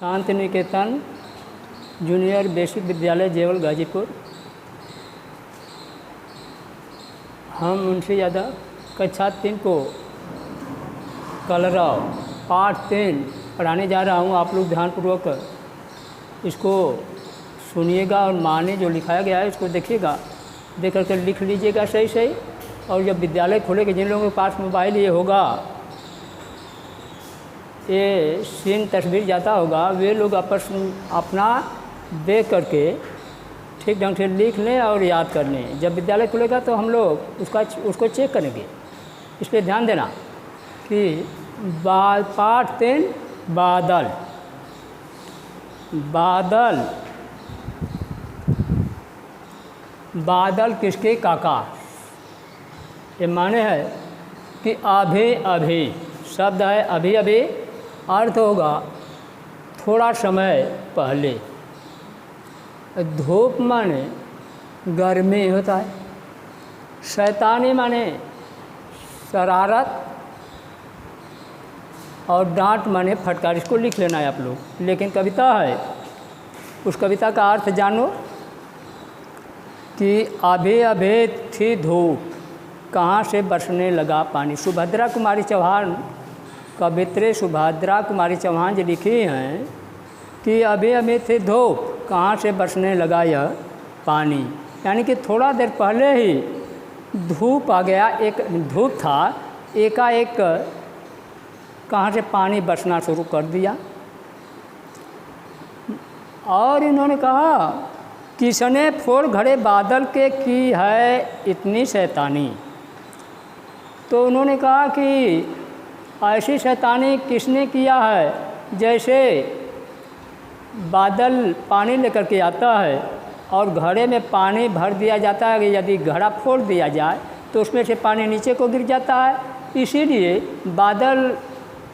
Shanti Niketan junior basic विद्यालय जेवल गाजीपुर। हम मुंशी यादव कक्षा 3 को कलरव पाठ 3 पढ़ाने जा रहा हूँ। आप लोग ध्यानपूर्वक इसको सुनिएगा और माने जो लिखाया गया है इसको देखिएगा, देख करके लिख लीजिएगा सही सही। और जब विद्यालय खोलेगा, जिन लोगों के पास मोबाइल ये होगा, ये सीन तस्वीर जाता होगा, वे लोग अपना देख करके ठीक ढंग से लिख लें और याद कर लें। जब विद्यालय खुलेगा तो हम लोग उसको चेक करेंगे। इस पर ध्यान देना कि पाठ 3 बादल। बादल बादल किसके काका, ये माने है कि अभी अभी शब्द है, अभी अभी अर्थ होगा थोड़ा समय पहले। धूप माने गर्मी होता है, शैतानी माने शरारत, और डांट माने फटकार। इसको लिख लेना है आप लोग। लेकिन कविता है, उस कविता का अर्थ जानो कि अभी अभी थी धूप, कहाँ से बरसने लगा पानी। सुभद्रा कुमारी चौहान, कवित्री सुभद्रा कुमारी चौहान जी लिखी हैं कि अभी अभी थी धूप, कहाँ से बरसने लगा यह पानी। यानी कि थोड़ा देर पहले ही धूप आ गया, एक धूप था, एकाएक कहाँ से पानी बरसना शुरू कर दिया। और इन्होंने कहा, किसने फोड़ घड़े बादल के की है इतनी शैतानी। तो उन्होंने कहा कि ऐसी शैतानी किसने किया है, जैसे बादल पानी लेकर के आता है और घड़े में पानी भर दिया जाता है कि यदि घड़ा फोड़ दिया जाए तो उसमें से पानी नीचे को गिर जाता है। इसीलिए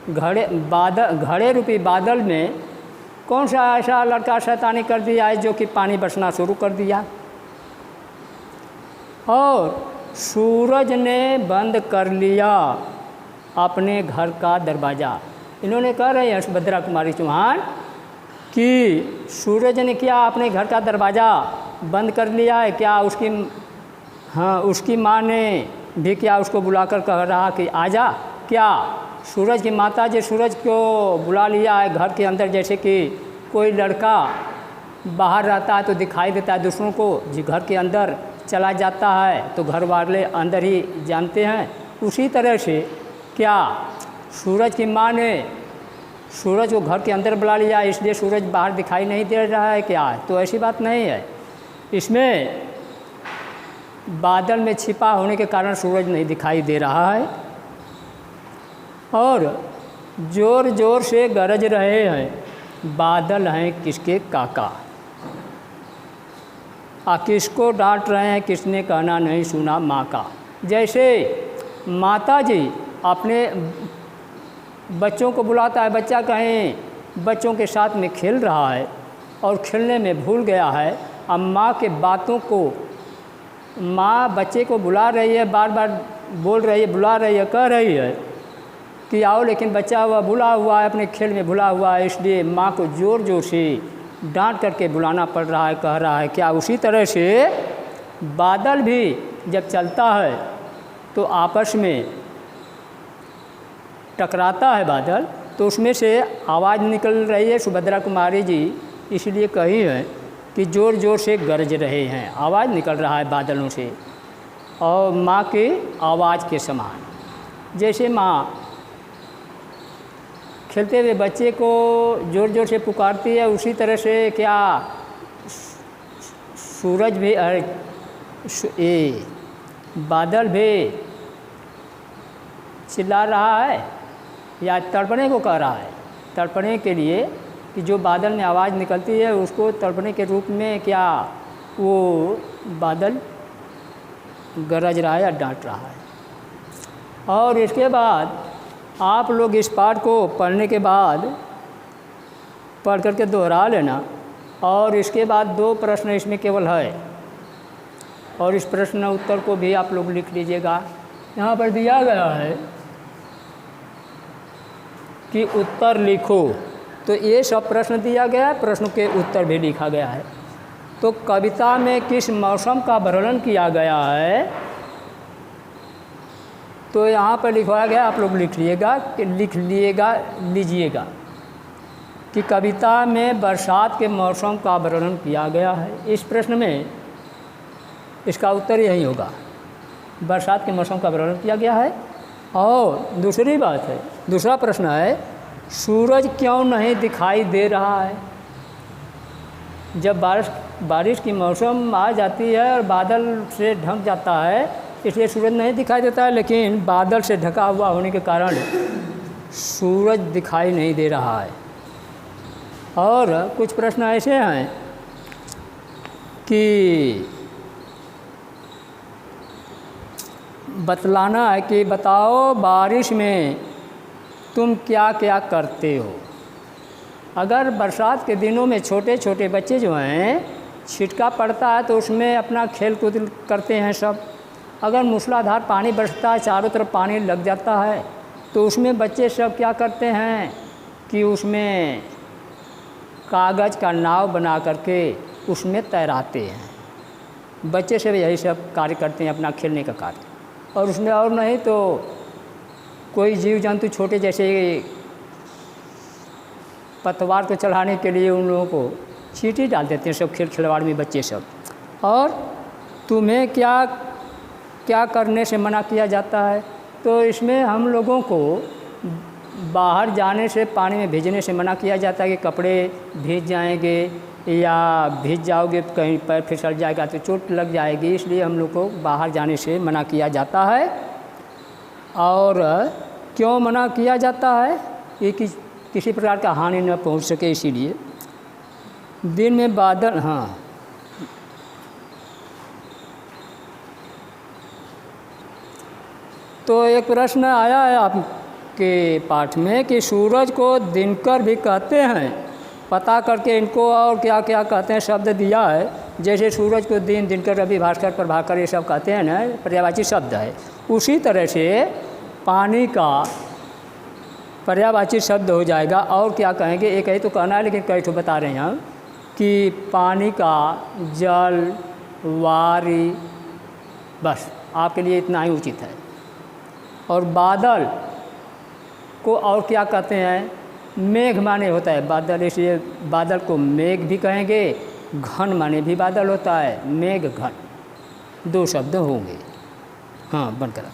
घड़े रूपी बादल में कौन सा ऐसा लड़का शैतानी कर दिया है जो कि पानी बरसना शुरू कर दिया। और सूरज ने बंद कर लिया अपने घर का दरवाज़ा। इन्होंने कह रहे हैं सुभद्रा कुमारी चौहान कि सूरज ने क्या अपने घर का दरवाज़ा बंद कर लिया है क्या। उसकी माँ ने भी क्या उसको बुलाकर कह रहा कि आजा। क्या सूरज की माता जी सूरज को बुला लिया है घर के अंदर। जैसे कि कोई लड़का बाहर रहता है तो दिखाई देता है दूसरों को, जी घर के अंदर चला जाता है तो घर वाले अंदर ही जानते हैं। उसी तरह से क्या सूरज की माँ ने सूरज को घर के अंदर बुला लिया, इसलिए सूरज बाहर दिखाई नहीं दे रहा है क्या। तो ऐसी बात नहीं है। इसमें बादल में छिपा होने के कारण सूरज नहीं दिखाई दे रहा है। और ज़ोर ज़ोर से गरज रहे हैं बादल हैं किसके काका। किसको डांट रहे हैं, किसने कहना नहीं सुना माँ का। जैसे माता जी अपने बच्चों को बुलाता है, बच्चा कहीं बच्चों के साथ में खेल रहा है और खेलने में भूल गया है। अब माँ के बातों को, माँ बच्चे को बुला रही है, बार बार बोल रही है, बुला रही है, कह रही है कि आओ, लेकिन बच्चा वह भुला हुआ है, अपने खेल में भुला हुआ है। इसलिए माँ को ज़ोर ज़ोर से डांट करके बुलाना पड़ रहा है, कह रहा है क्या। उसी तरह से बादल भी जब चलता है तो आपस में टकराता है बादल, तो उसमें से आवाज़ निकल रही है। सुभद्रा कुमारी जी इसलिए कही है कि ज़ोर ज़ोर से गरज रहे हैं, आवाज़ निकल रहा है बादलों से, और माँ की आवाज़ के समान। जैसे माँ खेलते हुए बच्चे को ज़ोर ज़ोर से पुकारती है, उसी तरह से क्या सूरज भी बादल भी चिल्ला रहा है या तड़पने को कह रहा है। तड़पने के लिए कि जो बादल में आवाज़ निकलती है उसको तड़पने के रूप में क्या वो बादल गरज रहा है या डांट रहा है। और इसके बाद आप लोग इस पाठ को पढ़ने के बाद पढ़ करके दोहरा लेना। और इसके बाद 2 प्रश्न इसमें केवल है, और इस प्रश्न उत्तर को भी आप लोग लिख लीजिएगा। यहाँ पर दिया गया है कि उत्तर लिखो। तो ये सब प्रश्न दिया गया है, प्रश्न के उत्तर भी लिखा गया है। तो कविता में किस मौसम का वर्णन किया गया है, तो यहाँ पर लिखवाया गया, आप लोग लीजिएगा कि कविता में बरसात के मौसम का वर्णन किया गया है। इस प्रश्न में इसका उत्तर यही होगा, बरसात के मौसम का वर्णन किया गया है। और दूसरी बात है, दूसरा प्रश्न है, सूरज क्यों नहीं दिखाई दे रहा है? जब बारिश की मौसम आ जाती है और बादल से ढक जाता है, इसलिए सूरज नहीं दिखाई देता है, लेकिन बादल से ढका हुआ होने के कारण सूरज दिखाई नहीं दे रहा है। और कुछ प्रश्न ऐसे हैं कि बतलाना है कि बताओ बारिश में तुम क्या क्या करते हो। अगर बरसात के दिनों में छोटे छोटे बच्चे जो हैं, छिटका पड़ता है तो उसमें अपना खेल कूद करते हैं सब। अगर मूसलाधार पानी बरसता है, चारों तरफ पानी लग जाता है, तो उसमें बच्चे सब क्या करते हैं कि उसमें कागज़ का नाव बना करके उसमें तैराते हैं। बच्चे सब यही सब कार्य करते हैं, अपना खेलने का कार्य। और उसमें और नहीं तो कोई जीव जंतु छोटे जैसे पतवार को चढ़ाने के लिए उन लोगों को चींटी डाल देते हैं सब खेल खिलवाड़ में बच्चे सब। और तुम्हें क्या क्या करने से मना किया जाता है, तो इसमें हम लोगों को बाहर जाने से, पानी में भीगने से मना किया जाता है कि कपड़े भीग जाएंगे या भीग जाओगे कहीं पैर फिसल जाएगा तो चोट लग जाएगी, इसलिए हम लोग को बाहर जाने से मना किया जाता है। और क्यों मना किया जाता है, ये किसी प्रकार का हानि न पहुंच सके, इसीलिए दिन में बादल। हाँ, तो एक प्रश्न आया है आपके पाठ में कि सूरज को दिनकर भी कहते हैं, पता करके इनको और क्या क्या कहते हैं शब्द दिया है। जैसे सूरज को दिन, दिनकर, रवि, भास्कर, प्रभाकर ये सब कहते हैं ना, पर्यायवाची शब्द है। उसी तरह से पानी का पर्यायवाची शब्द हो जाएगा। और क्या कहेंगे, एक ही तो कहना है, लेकिन कई तो बता रहे हैं हम कि पानी का जल, वारी, बस आपके लिए इतना ही उचित है। और बादल को और क्या कहते हैं, मेघ माने होता है बादल, इसलिए बादल को मेघ भी कहेंगे। घन माने भी बादल होता है, मेघ घन, दो शब्द होंगे। हाँ, बंद करा।